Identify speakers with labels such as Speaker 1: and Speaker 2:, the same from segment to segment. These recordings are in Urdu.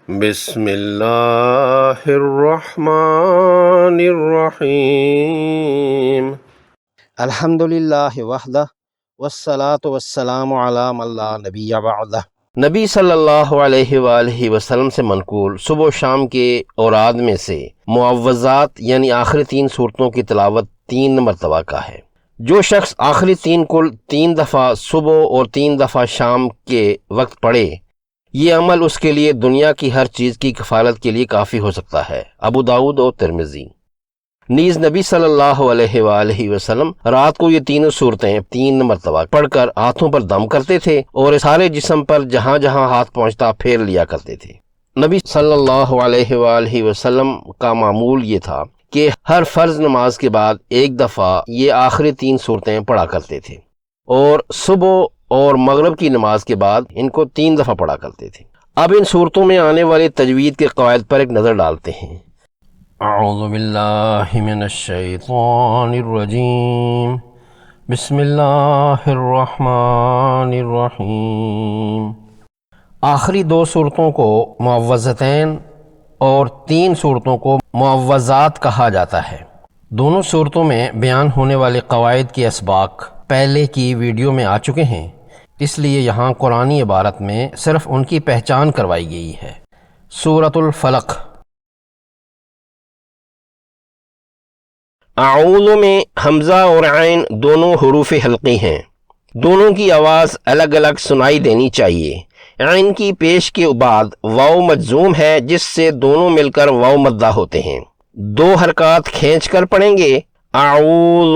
Speaker 1: بسم اللہ الرحمن الرحیم
Speaker 2: الحمد للہ وحدہ والصلاة والسلام علی من لا نبی بعدہ۔ نبی صلی اللہ علیہ وآلہ وسلم سے منقول صبح و شام کے اوراد میں سے معوذات یعنی آخری 3 صورتوں کی تلاوت 3 مرتبہ کا ہے۔ جو شخص آخری 3 کل 3 دفعہ صبح اور 3 دفعہ شام کے وقت پڑھے، یہ عمل اس کے لیے دنیا کی ہر چیز کی کفالت کے لیے کافی ہو سکتا ہے۔ ابو داؤد اور ترمذی۔ نیز نبی صلی اللہ علیہ وآلہ وسلم رات کو یہ تینوں صورتیں 3 مرتبہ پڑھ کر ہاتھوں پر دم کرتے تھے اور سارے جسم پر جہاں جہاں ہاتھ پہنچتا پھیر لیا کرتے تھے۔ نبی صلی اللہ علیہ وآلہ وسلم کا معمول یہ تھا کہ ہر فرض نماز کے بعد 1 دفعہ یہ آخری 3 صورتیں پڑھا کرتے تھے، اور صبح اور مغرب کی نماز کے بعد ان کو 3 دفعہ پڑھا کرتے تھے۔ اب ان صورتوں میں آنے والے تجوید کے قواعد پر ایک نظر ڈالتے ہیں۔ اعوذ باللہ من الشیطان الرجیم، بسم اللہ الرحمن الرحیم۔ آخری 2 صورتوں کو معوذتین اور 3 صورتوں کو معوذات کہا جاتا ہے۔ دونوں صورتوں میں بیان ہونے والے قواعد کے اسباق پہلے کی ویڈیو میں آ چکے ہیں، اس لیے یہاں قرآنی عبارت میں صرف ان کی پہچان کروائی گئی ہے۔ سورۃ الفلق۔ اعوذ میں حمزہ اور عین دونوں حروف حلقی ہیں، دونوں کی آواز الگ الگ سنائی دینی چاہیے۔ عین کی پیش کے بعد واو مجزوم ہے، جس سے دونوں مل کر واو مدہ ہوتے ہیں۔ 2 حرکات کھینچ کر پڑھیں گے۔ اعوذ۔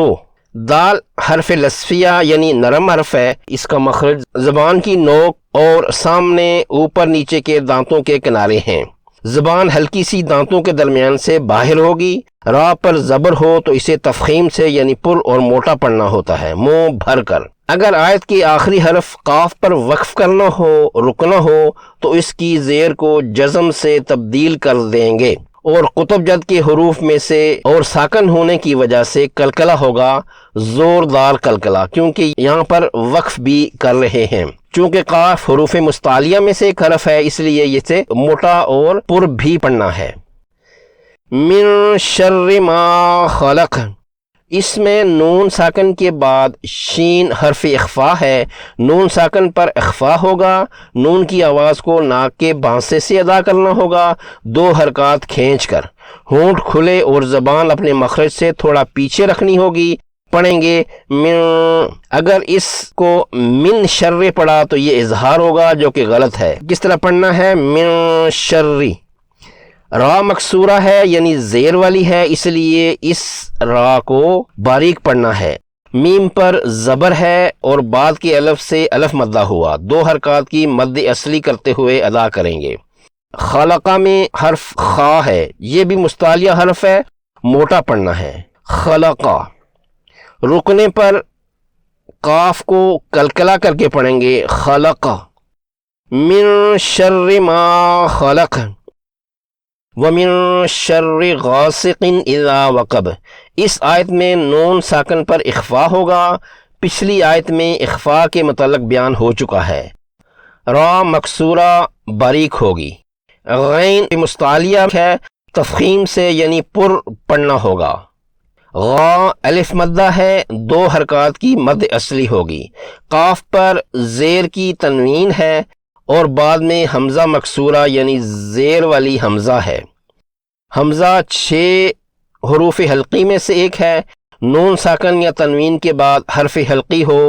Speaker 2: دال حرف لسفیہ یعنی نرم حرف ہے، اس کا مخرج زبان کی نوک اور سامنے اوپر نیچے کے دانتوں کے کنارے ہیں۔ زبان ہلکی سی دانتوں کے درمیان سے باہر ہوگی۔ را پر زبر ہو تو اسے تفخیم سے یعنی پر اور موٹا پڑھنا ہوتا ہے، منہ بھر کر۔ اگر آیت کے آخری حرف قاف پر وقف کرنا ہو، رکنا ہو، تو اس کی زیر کو جزم سے تبدیل کر دیں گے، اور قطب جد کے حروف میں سے اور ساکن ہونے کی وجہ سے کلکلہ ہوگا، زوردار کلکلہ، کیونکہ یہاں پر وقف بھی کر رہے ہیں۔ چونکہ قاف حروف مستعلیہ میں سے ایک حرف ہے، اس لیے اسے موٹا اور پر بھی پڑھنا ہے۔ من شر ما خلق، اس میں نون ساکن کے بعد شین حرف اخفا ہے، نون ساکن پر اخفا ہوگا۔ نون کی آواز کو ناک کے بانسے سے ادا کرنا ہوگا، 2 حرکات کھینچ کر۔ ہونٹ کھلے اور زبان اپنے مخرج سے تھوڑا پیچھے رکھنی ہوگی۔ پڑھیں گے من۔ اگر اس کو من شر پڑھا تو یہ اظہار ہوگا، جو کہ غلط ہے۔ کس طرح پڑھنا ہے؟ من شر۔ را مکسورہ ہے یعنی زیر والی ہے، اس لیے اس را کو باریک پڑھنا ہے۔ میم پر زبر ہے اور بعد کے الف سے الف مدہ ہوا، 2 حرکات کی مد اصلی کرتے ہوئے ادا کریں گے۔ خلقہ میں حرف خا ہے، یہ بھی مستعلیہ حرف ہے، موٹا پڑھنا ہے۔ خلقہ۔ رکنے پر قاف کو کلکلا کر کے پڑھیں گے، خلقہ۔ من شر ما خلق وَمِن شَرِّ غَاسِقٍ اِذَا وَقَبَ۔ اس آیت میں نون ساکن پر اخفا ہوگا، پچھلی آیت میں اخفا کے متعلق بیان ہو چکا ہے۔ را مکسورہ باریک ہوگی۔ غین مستعلیہ ہے، تفخیم سے یعنی پر پڑھنا ہوگا۔ غا الف مدہ ہے، 2 حرکات کی مد اصلی ہوگی۔ قاف پر زیر کی تنوین ہے اور بعد میں حمزہ مکسورہ یعنی زیر والی حمزہ ہے۔ حمزہ 6 حروف حلقی میں سے ایک ہے۔ نون ساکن یا تنوین کے بعد حرف حلقی ہو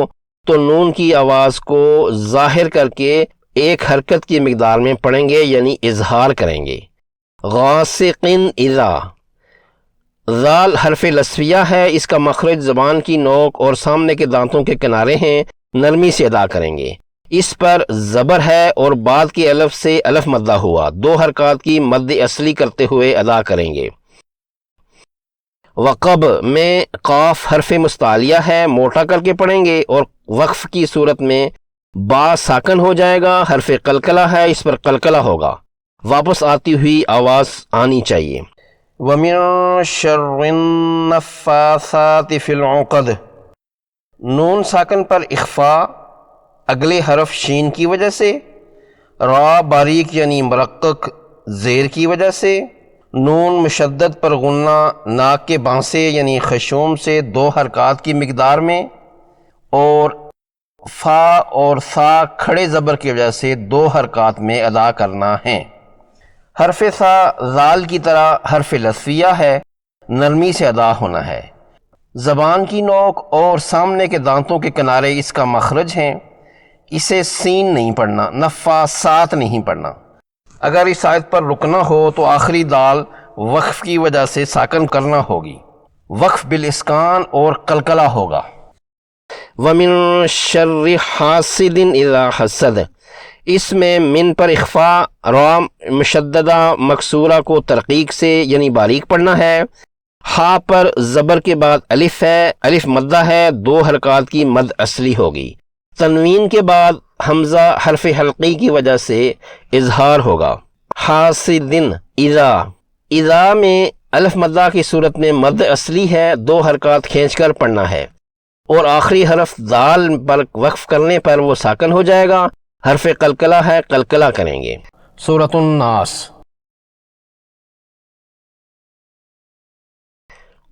Speaker 2: تو نون کی آواز کو ظاہر کر کے 1 حرکت کی مقدار میں پڑھیں گے، یعنی اظہار کریں گے۔ غاسقن اذا۔ ذال حرف لسفیہ ہے، اس کا مخرج زبان کی نوک اور سامنے کے دانتوں کے کنارے ہیں، نرمی سے ادا کریں گے۔ اس پر زبر ہے اور بعد کے الف سے الف مدہ ہوا، 2 حرکات کی مد اصلی کرتے ہوئے ادا کریں گے۔ وقب میں قاف حرف مستعلیہ ہے، موٹا کر کے پڑھیں گے، اور وقف کی صورت میں با ساکن ہو جائے گا، حرف قلقلہ ہے، اس پر قلقلہ ہوگا، واپس آتی ہوئی آواز آنی چاہیے۔ وَمِن شَرِّ النَّفَّاثَاتِ فِي الْعُقَدِ، نون ساکن پر اخفا اگلے حرف شین کی وجہ سے۔ را باریک یعنی مرقق زیر کی وجہ سے، نون مشدد پر غنہ ناک کے بانسے یعنی خشوم سے 2 حرکات کی مقدار میں، اور فا اور سا کھڑے زبر کی وجہ سے 2 حرکات میں ادا کرنا ہے۔ حرف سا ذال کی طرح حرف لثویہ ہے، نرمی سے ادا ہونا ہے۔ زبان کی نوک اور سامنے کے دانتوں کے کنارے اس کا مخرج ہیں، اسے سین نہیں پڑھنا، نفاسات نہیں پڑھنا۔ اگر اس آیت پر رکنا ہو تو آخری دال وقف کی وجہ سے ساکن کرنا ہوگی، وقف بالاسکان اور قلقلہ ہوگا۔ وَمِن شَرِّ حَاسِدٍ إِذَا حَسَدَ، اس میں من پر اخفا، را مشددہ مکسورہ کو ترقیق سے یعنی باریک پڑھنا ہے۔ ہا پر زبر کے بعد الف ہے، الف مدہ ہے، 2 حرکات کی مد اصلی ہوگی۔ تنوین کے بعد حمزہ حرف حلقی کی وجہ سے اظہار ہوگا۔ حاسدن اذا، اذا میں الف مدہ کی صورت میں مد اصلی ہے، 2 حرکات کھینچ کر پڑھنا ہے، اور آخری حرف دال پر وقف کرنے پر وہ ساکن ہو جائے گا۔ حرف قلقلہ ہے، قلقلہ کریں گے۔ سورۃ الناس۔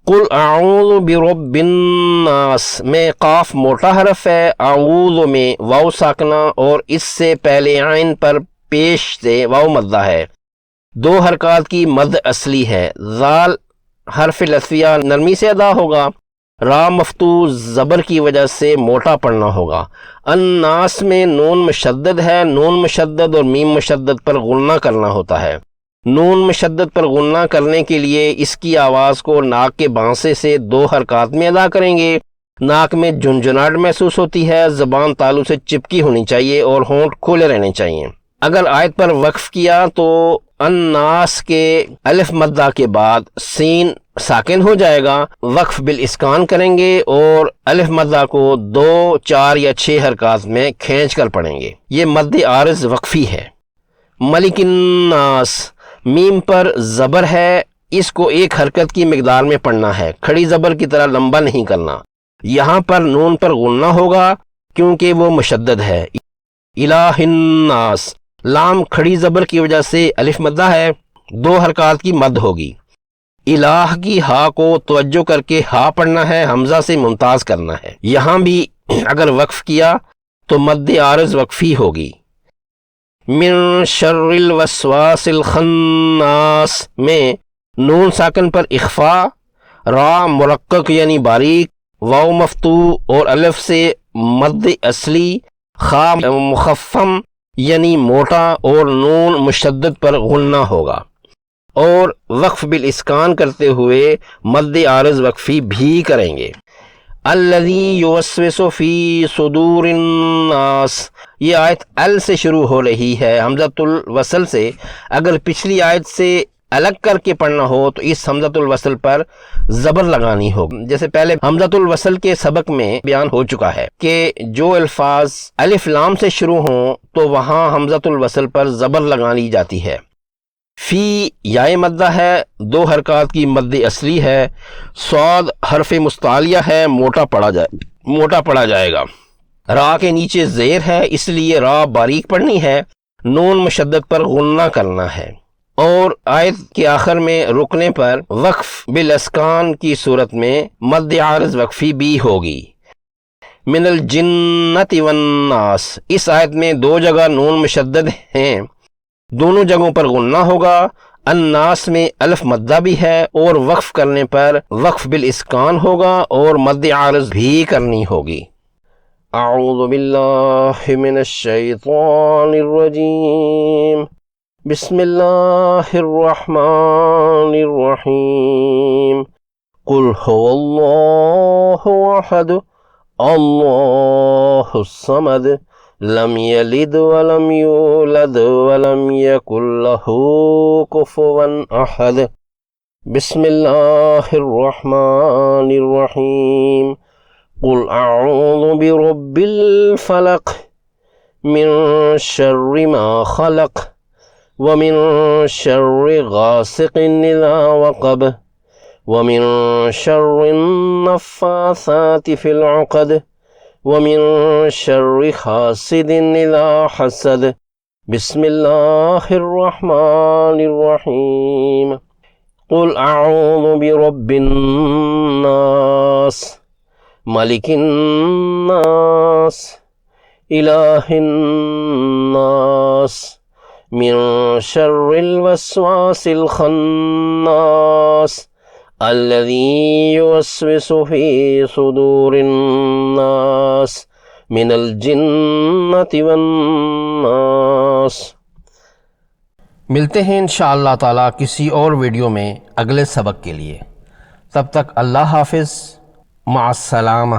Speaker 2: قل اعوذ برب الناس میں قاف موٹا حرف ہے، اعوذ میں واو ساکنہ اور اس سے پہلے عین پر پیش سے واو مدہ ہے، 2 حرکات کی مد اصلی ہے۔ ذال حرف لثویہ نرمی سے ادا ہوگا، را مفتوح زبر کی وجہ سے موٹا پڑھنا ہوگا۔ الناس میں نون مشدد ہے، نون مشدد اور میم مشدد پر غنہ کرنا ہوتا ہے۔ نون مشدد پر غنہ کرنے کے لیے اس کی آواز کو ناک کے بانسے سے 2 حرکات میں ادا کریں گے۔ ناک میں جھنجھناہٹ محسوس ہوتی ہے، زبان تالو سے چپکی ہونی چاہیے اور ہونٹ کھلے رہنے چاہیے۔ اگر آیت پر وقف کیا تو الناس کے الف مدہ کے بعد سین ساکن ہو جائے گا، وقف بالاسکان کریں گے اور الف مدہ کو 2، 4 یا 6 حرکات میں کھینچ کر پڑھیں گے۔ یہ مد عارض وقفی ہے۔ ملک الناس میم پر زبر ہے، اس کو 1 حرکت کی مقدار میں پڑھنا ہے، کھڑی زبر کی طرح لمبا نہیں کرنا۔ یہاں پر نون پر غنہ ہوگا کیونکہ وہ مشدد ہے۔ الہ الناس لام کھڑی زبر کی وجہ سے الف مدہ ہے، 2 حرکات کی مد ہوگی۔ الہ کی ہا کو توجہ کر کے ہا پڑھنا ہے، حمزہ سے ممتاز کرنا ہے۔ یہاں بھی اگر وقف کیا تو مد عارض وقفی ہوگی۔ من شر الوسواس الخناس میں نون ساکن پر اخفا، را مرقق یعنی باریک، واو مفتوح اور الف سے مد اصلی، خا مخفم یعنی موٹا اور نون مشدد پر غنہ ہوگا، اور وقف بالاسکان کرتے ہوئے مد عارض وقفی بھی کریں گے۔ الذی یوسوس فی صدور الناس، یہ آیت ال سے شروع ہو رہی ہے حمزۃ الوصل سے۔ اگر پچھلی آیت سے الگ کر کے پڑھنا ہو تو اس حمزۃ الوصل پر زبر لگانی ہوگی، جیسے پہلے حمزۃ الوصل کے سبق میں بیان ہو چکا ہے کہ جو الفاظ الف لام سے شروع ہوں تو وہاں حمزۃ الوصل پر زبر لگانی جاتی ہے۔ فی یائے مدہ ہے، 2 حرکات کی مد اصلی ہے۔ صاد حرف مستعلیہ ہے، موٹا پڑھا جائے گا۔ را کے نیچے زیر ہے، اس لیے را باریک پڑھنی ہے، نون مشدد پر غنہ کرنا ہے، اور آیت کے آخر میں رکنے پر وقف بالاسکان کی صورت میں مد عارض وقفی بھی ہوگی۔ من الجنت والناس، اس آیت میں 2 جگہ نون مشدد ہیں، دونوں جگہوں پر غنہ ہوگا۔ الناس میں الف مدہ بھی ہے اور وقف کرنے پر وقف بالاسکان ہوگا اور مد عارض بھی کرنی ہوگی۔ اعوذ باللہ من الشیطان الرجیم، بسم اللہ الرحمن الرحیم۔ قل هو اللہ احد اللہ الصمد لم یلد ولم یولد ولم یکن له کفوا احد۔ بسم اللہ الرحمن الرحیم۔ قل اعوذ برب الفلق من شر ما خلق ومن شر غاسق اذا وقب ومن شر النفاثات في العقد ومن شر حاسد اذا حسد۔ بسم اللہ الرحمن الرحیم قل اعوذ برب الناس ملک الناس الہ الناس من شر الوسواس الخناس الذي يوسوس في صدور الناس من الجنة والناس۔
Speaker 3: ملتے ہیں انشاءاللہ تعالیٰ کسی اور ویڈیو میں اگلے سبق کے لیے، تب تک اللہ حافظ، مع السلامہ۔